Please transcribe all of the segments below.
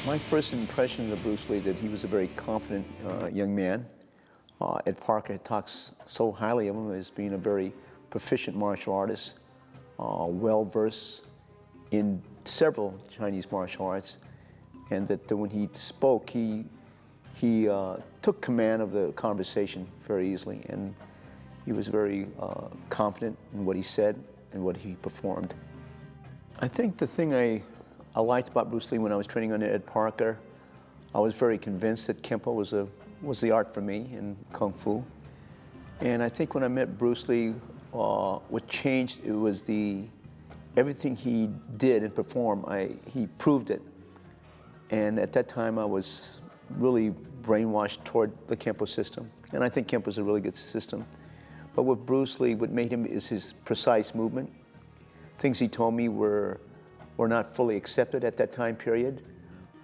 My first impression of Bruce Lee, that he was a very confident young man. Ed Parker talks so highly of him as being a very proficient martial artist, well-versed in several Chinese martial arts, and that when he spoke, he took command of the conversation very easily, and he was very confident in what he said and what he performed. I think the thing I liked about Bruce Lee when I was training under Ed Parker, I was very convinced that Kempo was the art for me in Kung Fu. And I think when I met Bruce Lee, what changed, it was everything he did and performed, he proved it. And at that time I was really brainwashed toward the Kempo system. And I think Kempo is a really good system. But with Bruce Lee, what made him is his precise movement. Things he told me were not fully accepted at that time period.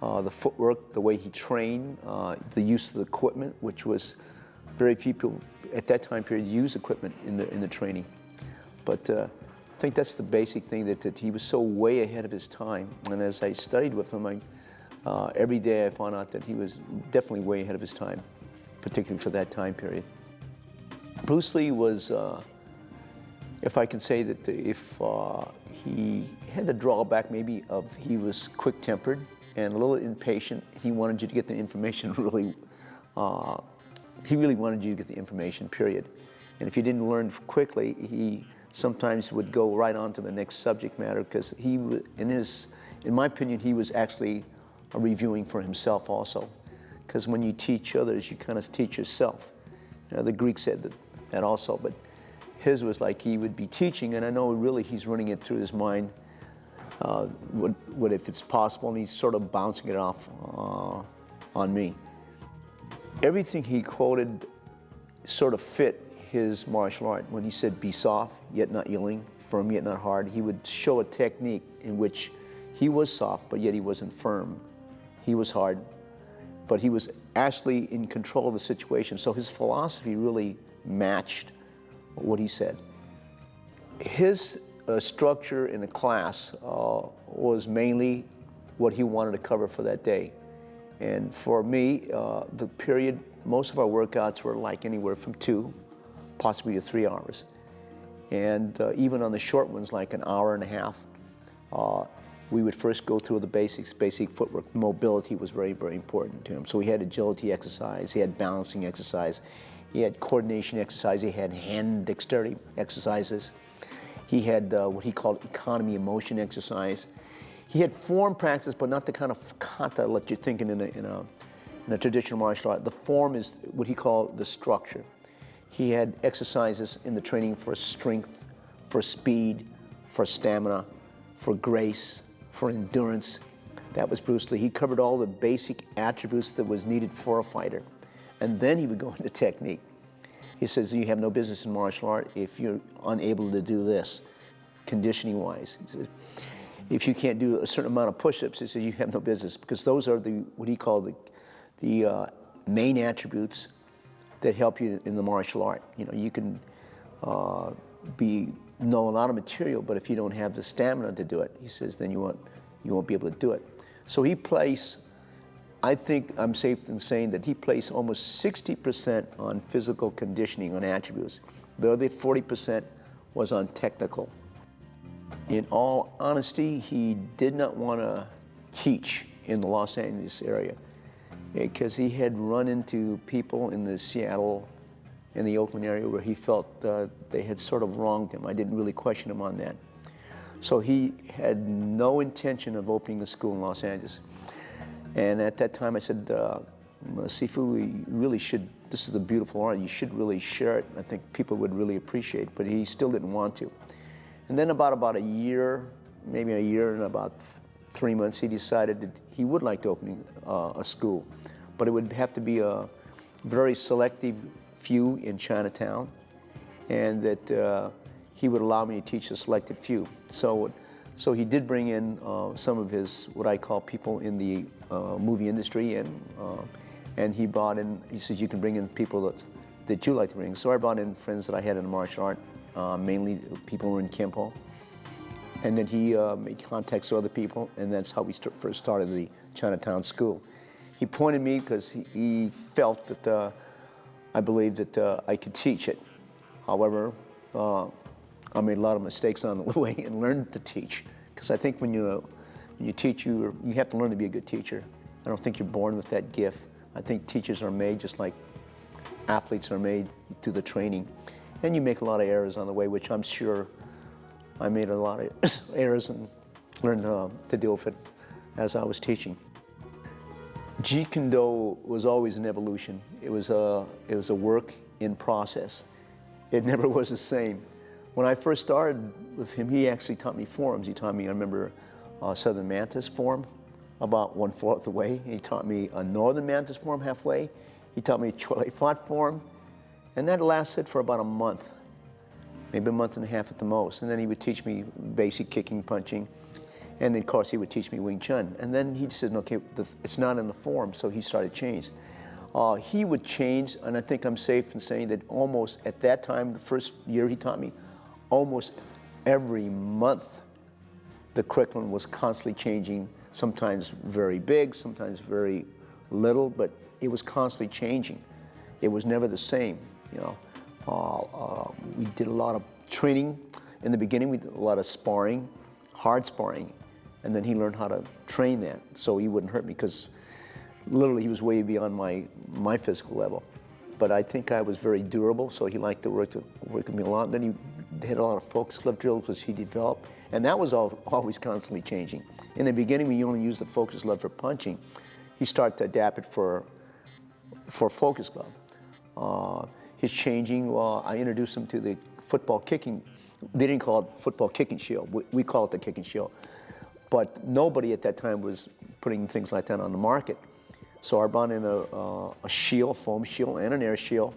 The footwork, the way he trained, the use of the equipment, which was very few people at that time period use equipment in the training. But I think that's the basic thing, that he was so way ahead of his time. And as I studied with him, every day I found out that he was definitely way ahead of his time, particularly for that time period. Bruce Lee was, if I can say that, if he had the drawback maybe of he was quick-tempered and a little impatient. He wanted you to get the information really, he really wanted you to get the information, period. And if you didn't learn quickly, he sometimes would go right on to the next subject matter, because in my opinion, he was actually reviewing for himself also. Because when you teach others, you kind of teach yourself. You know, the Greeks said that also, but his was like he would be teaching, and I know really he's running it through his mind, what if it's possible, and he's sort of bouncing it off on me. Everything he quoted sort of fit his martial art. When he said, be soft, yet not yielding, firm, yet not hard, he would show a technique in which he was soft, but yet he wasn't firm. He was hard, but he was actually in control of the situation. So his philosophy really matched what he said. His structure in the class was mainly what he wanted to cover for that day. And for me, the period, most of our workouts were like anywhere from 2, possibly to 3 hours. And even on the short ones, like an hour and a half, we would first go through the basics, basic footwork. Mobility was very, very important to him. So he had agility exercise, he had balancing exercise, he had coordination exercise, he had hand dexterity exercises. He had what he called economy of motion exercise. He had form practice, but not the kind of kata that you're thinking in a traditional martial art. The form is what he called the structure. He had exercises in the training for strength, for speed, for stamina, for grace, for endurance. That was Bruce Lee. He covered all the basic attributes that was needed for a fighter. And then he would go into technique. He says, you have no business in martial art if you're unable to do this, conditioning-wise. He says, if you can't do a certain amount of push-ups, he says, you have no business, because those are what he called the main attributes that help you in the martial art. You know, you can know a lot of material, but if you don't have the stamina to do it, he says, then you won't be able to do it. So he placed, I think I'm safe in saying that he placed almost 60% on physical conditioning, on attributes. The other 40% was on technical. In all honesty, he did not want to teach in the Los Angeles area, because he had run into people in the Seattle and the Oakland area where he felt they had sort of wronged him. I didn't really question him on that. So he had no intention of opening a school in Los Angeles. And at that time I said, Sifu, we really should, this is a beautiful art, you should really share it. I think people would really appreciate it, but he still didn't want to. And then about a year, maybe a year and about 3 months, he decided that he would like to open a school, but it would have to be a very selective few in Chinatown, and that he would allow me to teach a selected few. So he did bring in some of his, what I call people in the movie industry, and he brought in, he says, you can bring in people that you like to bring. So I brought in friends that I had in the martial art, mainly people who were in Kempo. And then he made contacts with other people, and that's how we first started the Chinatown School. He pointed me because he felt that I believed that I could teach it. However, I made a lot of mistakes on the way and learned to teach. Because I think when you teach, you have to learn to be a good teacher. I don't think you're born with that gift. I think teachers are made just like athletes are made through the training. And you make a lot of errors on the way, which I'm sure I made a lot of errors and learned to deal with it as I was teaching. Jeet Kune Do was always an evolution. It was a work in process. It never was the same. When I first started with him, he actually taught me forms. He taught me, I remember, Southern Mantis form about 1/4 of the way. He taught me a Northern Mantis form halfway. He taught me a Cholet Fat form. And that lasted for about a month, maybe a month and a half at the most. And then he would teach me basic kicking, punching. And then, of course, he would teach me Wing Chun. And then he said, okay, it's not in the form, so he started change. He would change, and I think I'm safe in saying that almost at that time, the first year he taught me, almost every month, the curriculum was constantly changing, sometimes very big, sometimes very little, but it was constantly changing. It was never the same, you know. We did a lot of training. In the beginning, we did a lot of sparring, hard sparring, and then he learned how to train that so he wouldn't hurt me, because literally he was way beyond my physical level. But I think I was very durable, so he liked to work with me a lot. And then he had a lot of focus glove drills, which he developed, and that was always constantly changing. In the beginning, we only used the focus glove for punching. He started to adapt it for focus glove. His changing, I introduced him to the football kicking. They didn't call it football kicking shield. We call it the kicking shield. But nobody at that time was putting things like that on the market. So I brought in a shield, foam shield, and an air shield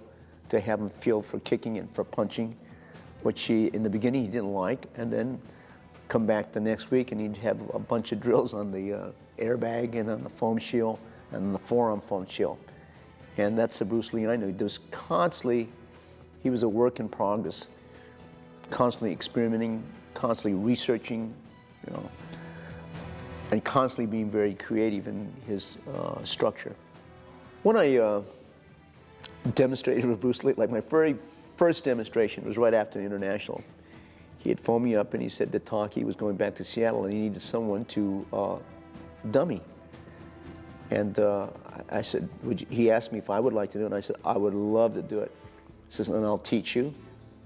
to have him feel for kicking and for punching, which in the beginning he didn't like, and then come back the next week and he'd have a bunch of drills on the airbag and on the foam shield and on the forearm foam shield. And that's the Bruce Lee I knew. There was constantly, he was a work in progress, constantly experimenting, constantly researching, you know, and constantly being very creative in his structure. When I demonstrated with Bruce Lee, like my very first demonstration was right after the International. He had phoned me up and he said that Taki was going back to Seattle and he needed someone to dummy. And I said, he asked me if I would like to do it, and I said, I would love to do it. He says, and I'll teach you,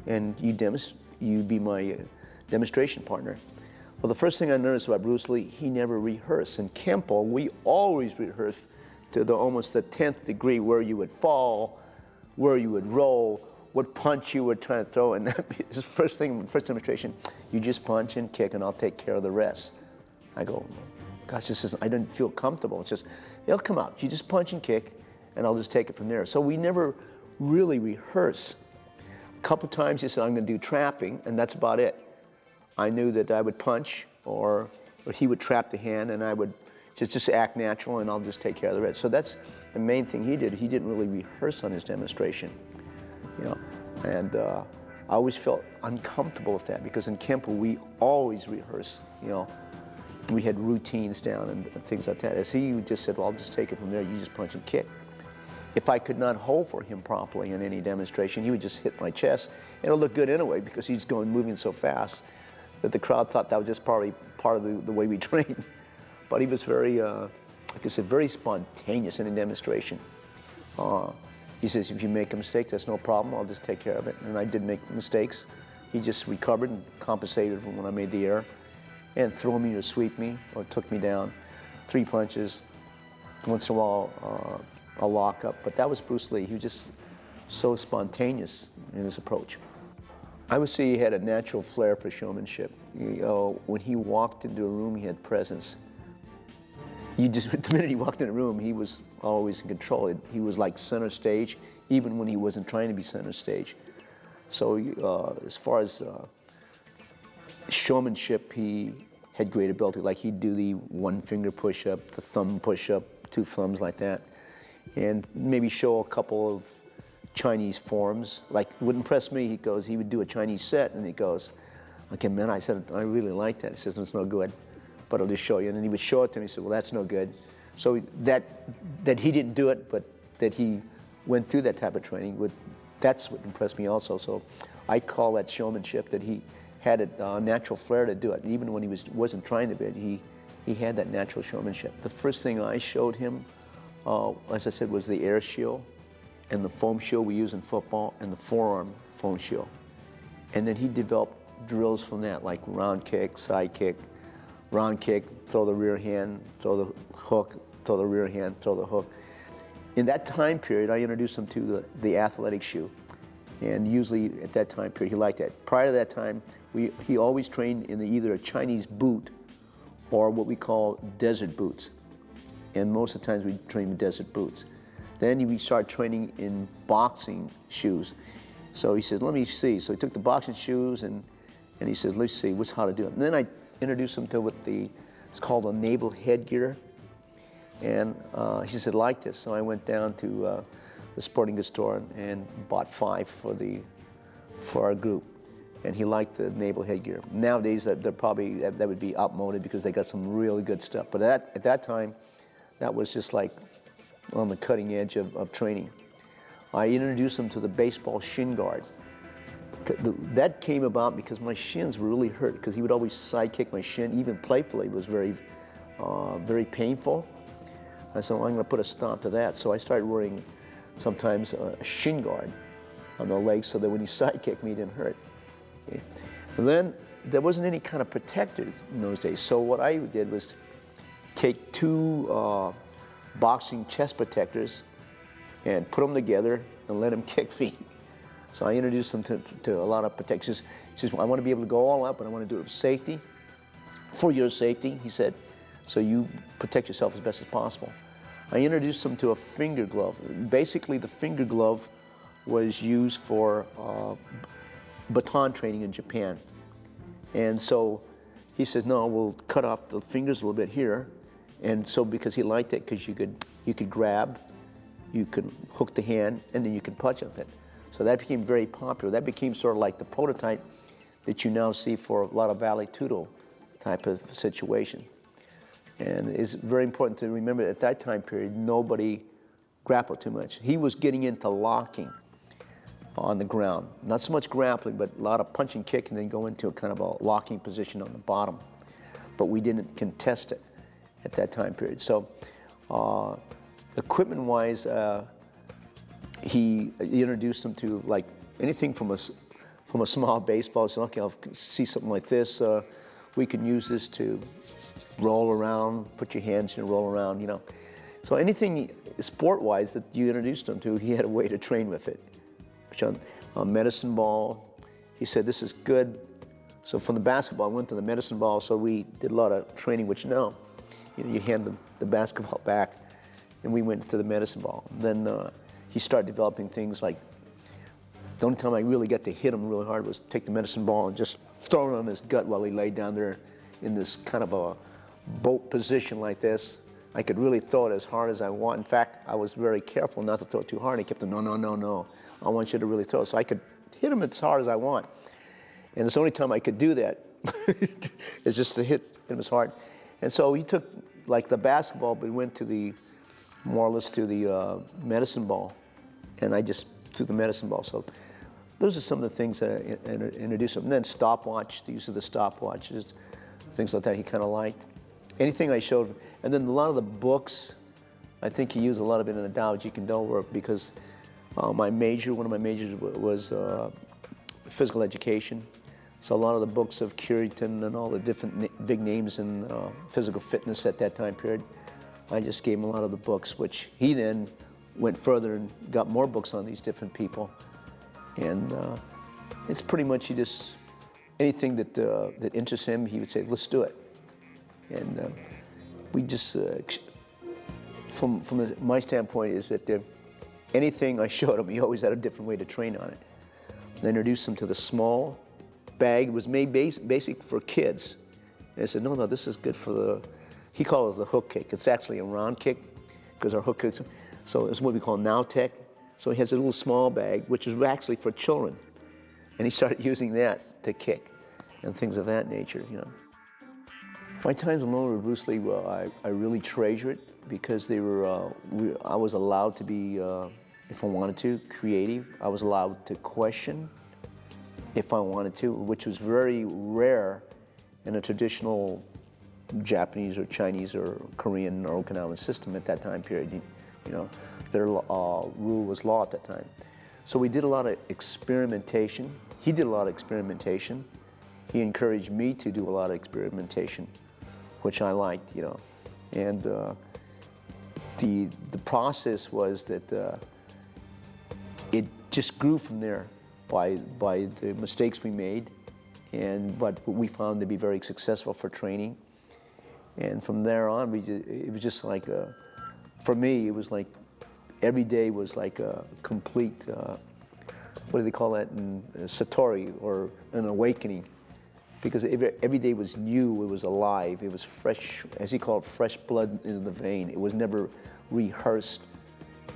and you be my demonstration partner. Well, the first thing I noticed about Bruce Lee, he never rehearsed. In Kempo, we always rehearsed to almost the 10th degree, where you would fall, where you would roll, what punch you were trying to throw. And his first demonstration, you just punch and kick and I'll take care of the rest. I go, gosh, I didn't feel comfortable. It's just, it'll come out. You just punch and kick and I'll just take it from there. So we never really rehearse. A couple times he said, I'm going to do trapping, and that's about it. I knew that I would punch or he would trap the hand and I would just act natural and I'll just take care of the rest. So that's the main thing he did. He didn't really rehearse on his demonstration, you know. And I always felt uncomfortable with that, because in Kempo we always rehearse, you know. We had routines down and things like that. As he just said, well, I'll just take it from there. You just punch and kick. If I could not hold for him properly in any demonstration, he would just hit my chest. It'll look good anyway, because he's moving so fast that the crowd thought that was just probably part of the way we trained. But he was very, like I said, very spontaneous in a demonstration. He says, if you make a mistake, that's no problem. I'll just take care of it. And I did make mistakes. He just recovered and compensated for when I made the error, and threw me or sweep me or took me down. 3 punches, once in a while a lockup. But that was Bruce Lee. He was just so spontaneous in his approach. I would say he had a natural flair for showmanship. You know, when he walked into a room, he had presence. The minute he walked in a room, he was always in control. He was like center stage, even when he wasn't trying to be center stage. So as far as showmanship, he had great ability. Like, he'd do the 1-finger push-up, the thumb push-up, 2 thumbs like that, and maybe show a couple of Chinese forms. Like, it would impress me. He would do a Chinese set, and he goes, Okay, man, I said, I really like that. He says, it's no good, but I'll just show you. And then he would show it to me. He said, well, that's no good. So that he didn't do it, but that he went through that type of training, that's what impressed me also. So I call that showmanship, that he had a natural flair to do it. Even when he wasn't trying to be it, he had that natural showmanship. The first thing I showed him, as I said, was the air shield and the foam shield we use in football and the forearm foam shield. And then he developed drills from that, like round kick, side kick, round kick, throw the rear hand, throw the hook, throw the rear hand, throw the hook. In that time period, I introduced him to the athletic shoe. And usually at that time period, he liked that. Prior to that time, he always trained in either a Chinese boot or what we call desert boots. And most of the times we train with desert boots. Then we started training in boxing shoes. So he says, let me see. So he took the boxing shoes and he says, let's see, what's how to do it. And then I introduced him to it's called a naval headgear. And he said, like this. So I went down to the sporting goods store and bought 5 for our group. And he liked the naval headgear. Nowadays, they're probably, that would be outmoded because they got some really good stuff. But at that time, that was just like on the cutting edge of training. I introduced him to the baseball shin guard. That came about because my shins were really hurt because he would always side kick my shin, even playfully. It was very, very painful. I said, well, I'm going to put a stop to that. So I started wearing sometimes a shin guard on the legs so that when he side kicked me, it didn't hurt. Okay. And then there wasn't any kind of protector in those days. So what I did was take 2 boxing chest protectors and put them together and let him kick me. So I introduced him to a lot of protections. He says, well, I want to be able to go all out, but I want to do it with safety. For your safety, he said, so you protect yourself as best as possible. I introduced him to a finger glove. Basically, the finger glove was used for baton training in Japan. And so he says, no, we'll cut off the fingers a little bit here. And so because he liked it, because you could grab, you could hook the hand, and then you could punch with it. So that became very popular. That became sort of like the prototype that you now see for a lot of vale tudo type of situation. And it's very important to remember at that time period, nobody grappled too much. He was getting into locking on the ground. Not so much grappling, but a lot of punch and kick, and then go into a kind of a locking position on the bottom. But we didn't contest it at that time period. So equipment-wise, he introduced them to like anything from a small baseball. So okay, I'll see something like this. We can use this to roll around, put your hands and roll around, you know. So anything sport-wise that you introduced him to, he had a way to train with it. Which on medicine ball, he said, this is good. So from the basketball, I went to the medicine ball, so we did a lot of training, which now, you hand the basketball back, and we went to the medicine ball. Then he started developing things like, the only time I really got to hit him really hard was take the medicine ball and just throw it on his gut while he lay down there in this kind of a boat position like this. I could really throw it as hard as I want. In fact, I was very careful not to throw it too hard. He kept saying, no, no, no, no. I want you to really throw it. So I could hit him as hard as I want. And it's the only time I could do that is just to hit him as hard. And so he took like the basketball, but went to more or less to the medicine ball. And I just threw the medicine ball. So those are some of the things that I introduced him. And then stopwatch, the use of the stopwatches, things like that he kind of liked. Anything I showed. And then a lot of the books, I think he used a lot of it in the Tao Jeet Kune Do work because one of my majors was physical education. So a lot of the books of Currington and all the different big names in physical fitness at that time period, I just gave him a lot of the books, which he then went further and got more books on these different people. And it's pretty much anything that interests him, he would say, let's do it. And we just, from my standpoint, is that anything I showed him, he always had a different way to train on it. I introduced him to the small bag. It was made basic for kids. And I said, no, this is good for he called it the hook kick. It's actually a round kick because our hook kicks, so it's what we call now tech. So he has a little small bag, which is actually for children. And he started using that to kick. and things of that nature, you know. My times alone with Bruce Lee, well, I really treasure it because they were, I was allowed to be, if I wanted to, creative. I was allowed to question if I wanted to, which was very rare in a traditional Japanese or Chinese or Korean or Okinawan system at that time period. You know, their rule was law at that time. So we did a lot of experimentation. He did a lot of experimentation. He encouraged me to do a lot of experimentation, which I liked, you know. And the process was that it just grew from there by the mistakes we made and what we found to be very successful for training. And from there on, it was just like, for me, it was like every day was like a complete, what do they call that, satori, or an awakening. Because every day was new, it was alive, it was fresh, as he called it, fresh blood in the vein. It was never rehearsed.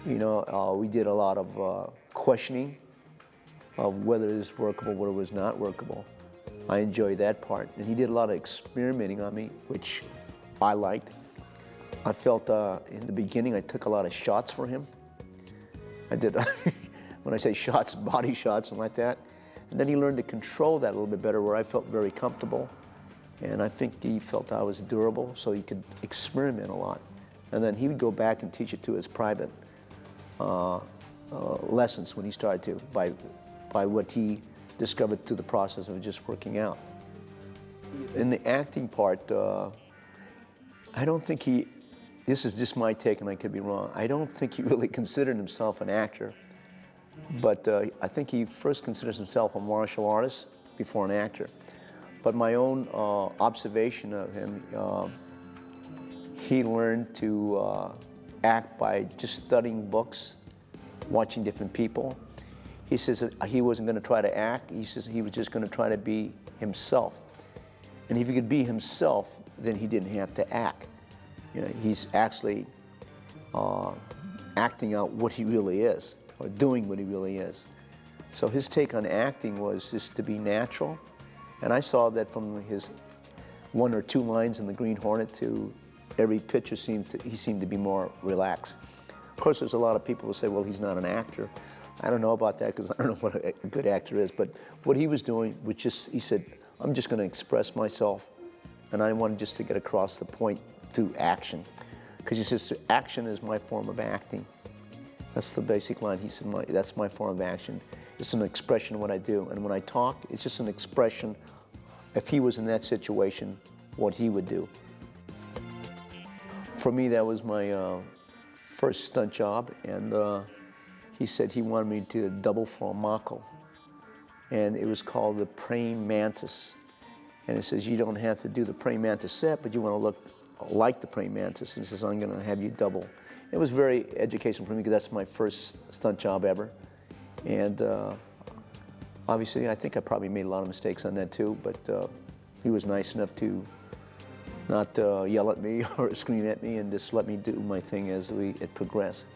You know, we did a lot of questioning of whether it was workable, whether it was not workable. I enjoyed that part. And he did a lot of experimenting on me, which I liked. I felt in the beginning I took a lot of shots for him. I did, when I say shots, body shots and like that. And then he learned to control that a little bit better, where I felt very comfortable. And I think he felt I was durable, so he could experiment a lot. And then he would go back and teach it to his private lessons when he started to, by what he discovered through the process of just working out. In the acting part, I don't think he, this is just my take and I could be wrong, I don't think he really considered himself an actor. But I think he first considers himself a martial artist before an actor. But my own observation of him, he learned to act by just studying books, watching different people. He says that he wasn't going to try to act, he says he was just going to try to be himself. And if he could be himself, then he didn't have to act. You know, he's actually acting out what he really is, or doing what he really is. So his take on acting was just to be natural. And I saw that from his 1 or 2 lines in The Green Hornet to every picture he seemed to be more relaxed. Of course, there's a lot of people who say, well, he's not an actor. I don't know about that because I don't know what a good actor is, but what he was doing was just, he said, I'm just going to express myself, and I wanted just to get across the point through action. Because he says, action is my form of acting. That's the basic line. He said, that's my form of action. It's an expression of what I do. And when I talk, it's just an expression, if he was in that situation, what he would do. For me, that was my first stunt job. And he said he wanted me to double for a mako. And it was called the praying mantis. And he says, you don't have to do the praying mantis set, but you want to look like the praying mantis. And he says, I'm going to have you double. It was very educational for me because that's my first stunt job ever. And obviously, I think I probably made a lot of mistakes on that too, but he was nice enough to not yell at me or scream at me and just let me do my thing as it progressed.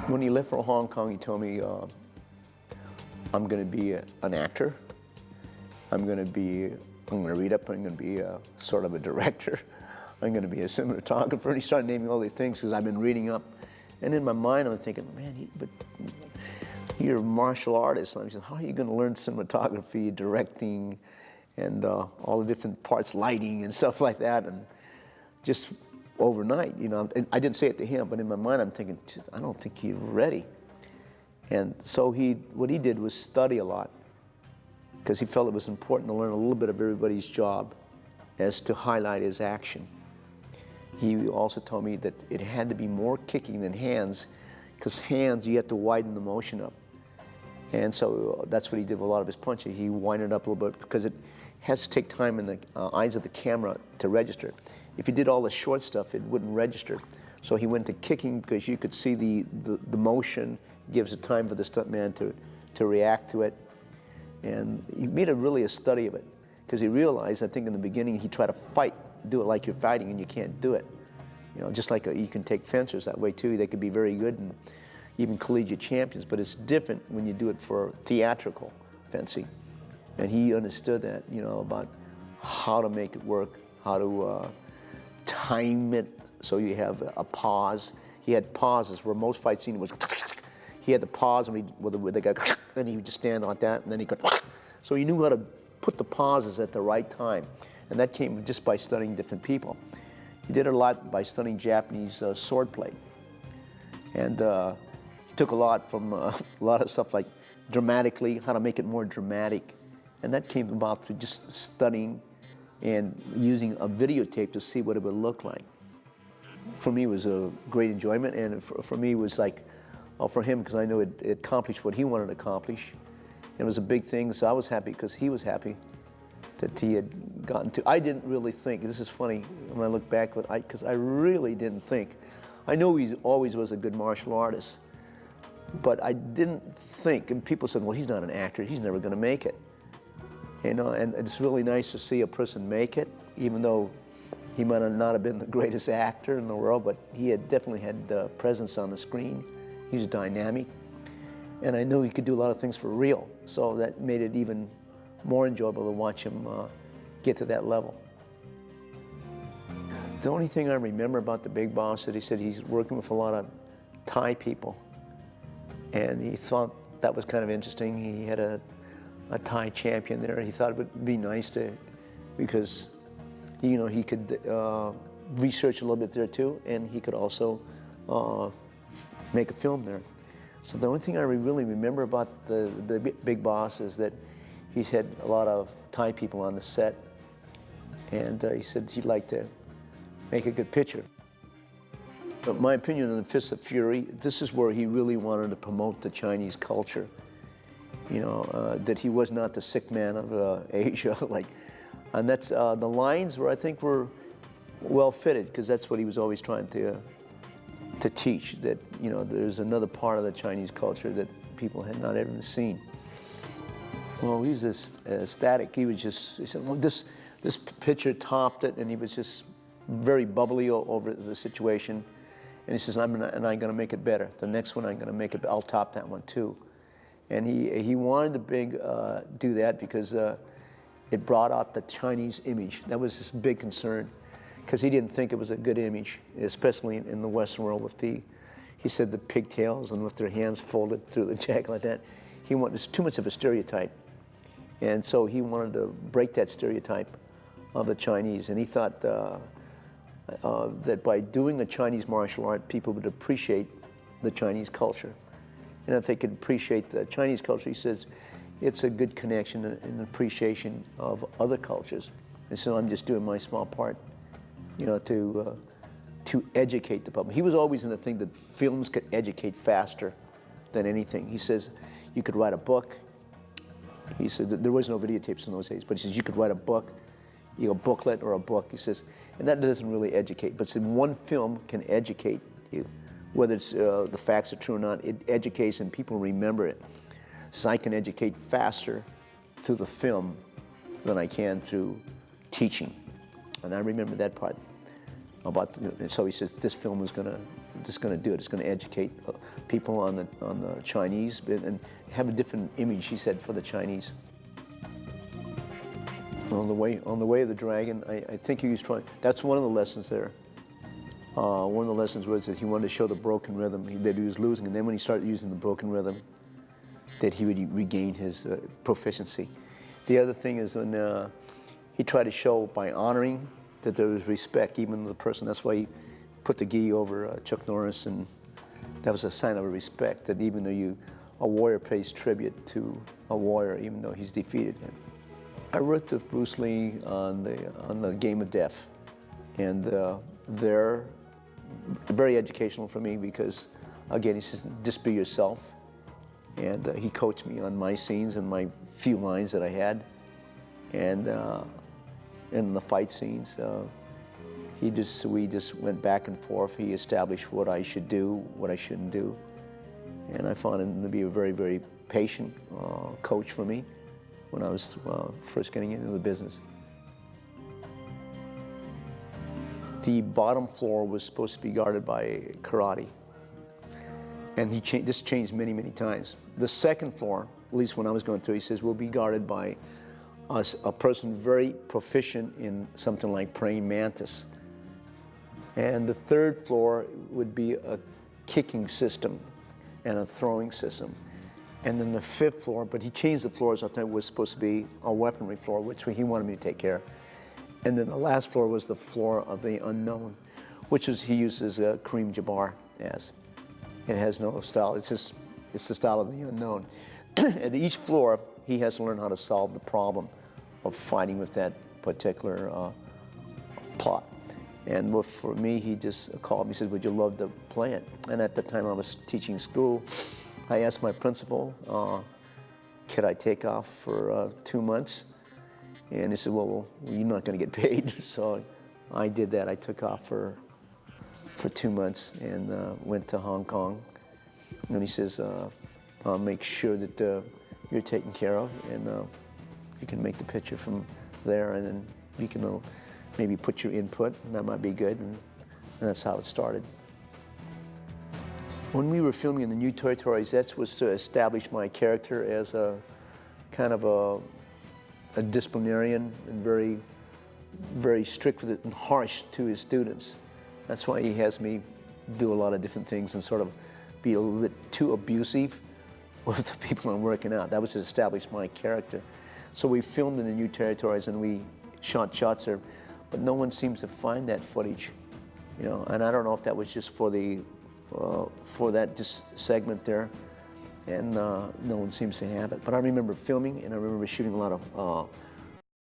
When he left for Hong Kong, he told me, I'm going to be an actor. I'm going to read up, I'm going to be sort of a director. I'm going to be a cinematographer. And he started naming all these things because I've been reading up. And in my mind, I'm thinking, man, but you're a martial artist. And I'm saying, how are you going to learn cinematography, directing, and all the different parts, lighting and stuff like that, and just overnight, you know? And I didn't say it to him, but in my mind, I'm thinking, I don't think you're ready. And so what he did was study a lot, because he felt it was important to learn a little bit of everybody's job as to highlight his action. He also told me that it had to be more kicking than hands, because hands, you have to widen the motion up. And so that's what he did with a lot of his punching. He widened it up a little bit because it has to take time in the eyes of the camera to register. If he did all the short stuff, it wouldn't register. So he went to kicking because you could see the motion, gives it time for the stuntman to react to it. And he made really a study of it, because he realized, I think in the beginning, he tried to fight, do it like you're fighting, and you can't do it. You know, just like you can take fencers that way too. They could be very good and even collegiate champions, but it's different when you do it for theatrical fencing. And he understood that, you know, about how to make it work, how to time it so you have a pause. He had pauses where most fight scene was, he had the pause where the guy, and he would just stand on that, and then he could, so he knew how to put the pauses at the right time. And that came just by studying different people. He did it a lot by studying Japanese swordplay. And he took a lot from a lot of stuff like dramatically, how to make it more dramatic. And that came about through just studying and using a videotape to see what it would look like. For me, it was a great enjoyment, and for me, it was like, for him, because I know it accomplished what he wanted to accomplish. It was a big thing, so I was happy because he was happy that he had gotten to. I didn't really think, this is funny when I look back, because I really didn't think. I know he always was a good martial artist, but I didn't think, and people said, well, he's not an actor, he's never going to make it. You know, and it's really nice to see a person make it, even though he might not have been the greatest actor in the world, but he had definitely had presence on the screen. He was dynamic, and I knew he could do a lot of things for real, so that made it even more enjoyable to watch him get to that level. The only thing I remember about the Big Boss is that he said he's working with a lot of Thai people, and he thought that was kind of interesting. He had a Thai champion there. He thought it would be nice to, because you know, he could research a little bit there too, and he could also make a film there. So the only thing I really remember about the Big Boss is that he's had a lot of Thai people on the set, and he said he'd like to make a good picture. But my opinion on the Fist of Fury, this is where he really wanted to promote the Chinese culture. You know, that he was not the sick man of Asia, and that's the lines were, I think, were well fitted, because that's what he was always trying to teach, that, you know, there's another part of the Chinese culture that people had not ever seen. Well, he was just ecstatic. He said, well, this picture topped it, and he was just very bubbly over the situation. And he says, I'm going to make it better. The next one, I'm going to make it, I'll top that one too. And he wanted to do that because it brought out the Chinese image. That was his big concern, because he didn't think it was a good image, especially in the Western world with he said the pigtails and with their hands folded through the jacket like that. He wanted, it's too much of a stereotype. And so he wanted to break that stereotype of the Chinese. And he thought that by doing a Chinese martial art, people would appreciate the Chinese culture. And if they could appreciate the Chinese culture, he says, it's a good connection and appreciation of other cultures. And so I'm just doing my small part, you know, to educate the public. He was always in the thing that films could educate faster than anything. He says, you could write a book. He said that there was no videotapes in those days, but he says you could write a book, you know, a booklet or a book. He says, and that doesn't really educate, but one film can educate you. Whether it's the facts are true or not, it educates and people remember it. So I can educate faster through the film than I can through teaching. And I remember that part about, so he says this film is gonna do it. It's gonna educate people on the Chinese and have a different image, he said, for the Chinese. On the way of the dragon, I think he was trying, that's one of the lessons there. One of the lessons was that he wanted to show the broken rhythm, that he was losing, and then when he started using the broken rhythm, that he would regain his proficiency. The other thing is when he tried to show by honoring that there was respect, even to the person. That's why he put the gi over Chuck Norris, and that was a sign of respect, that even though a warrior pays tribute to a warrior, even though he's defeated him. I worked with Bruce Lee on the Game of Death, and they're very educational for me because, again, he says, just be yourself. And he coached me on my scenes and my few lines that I had. And in the fight scenes, we just went back and forth. He established what I should do, what I shouldn't do. And I found him to be a very, very patient coach for me when I was first getting into the business. The bottom floor was supposed to be guarded by karate. And this changed many, many times. The second floor, at least when I was going through, he says, will be guarded by a person very proficient in something like praying mantis. And the third floor would be a kicking system and a throwing system. And then the fifth floor, but he changed the floors. I thought it was supposed to be a weaponry floor, which he wanted me to take care of. And then the last floor was the floor of the unknown, which is he uses Kareem Jabbar as. It has no style. It's the style of the unknown. At each floor, he has to learn how to solve the problem of fighting with that particular plot. And for me, he just called me, he said, would you love to play it? And at the time I was teaching school, I asked my principal, could I take off for 2 months? And he said, well, you're not going to get paid. So I did that. I took off for 2 months and went to Hong Kong. And he says, I'll make sure that you're taken care of, and you can make the picture from there, and then you can maybe put your input, and that might be good, and that's how it started. When we were filming in the New Territories, that was to establish my character as a kind of a disciplinarian and very, very strict with it and harsh to his students. That's why he has me do a lot of different things and sort of be a little bit too abusive with the people I'm working out. That was to establish my character. So we filmed in the New Territories and we shot shots there, but no one seems to find that footage, you know. And I don't know if that was just for the for that segment there, and no one seems to have it. But I remember filming, and I remember shooting a lot of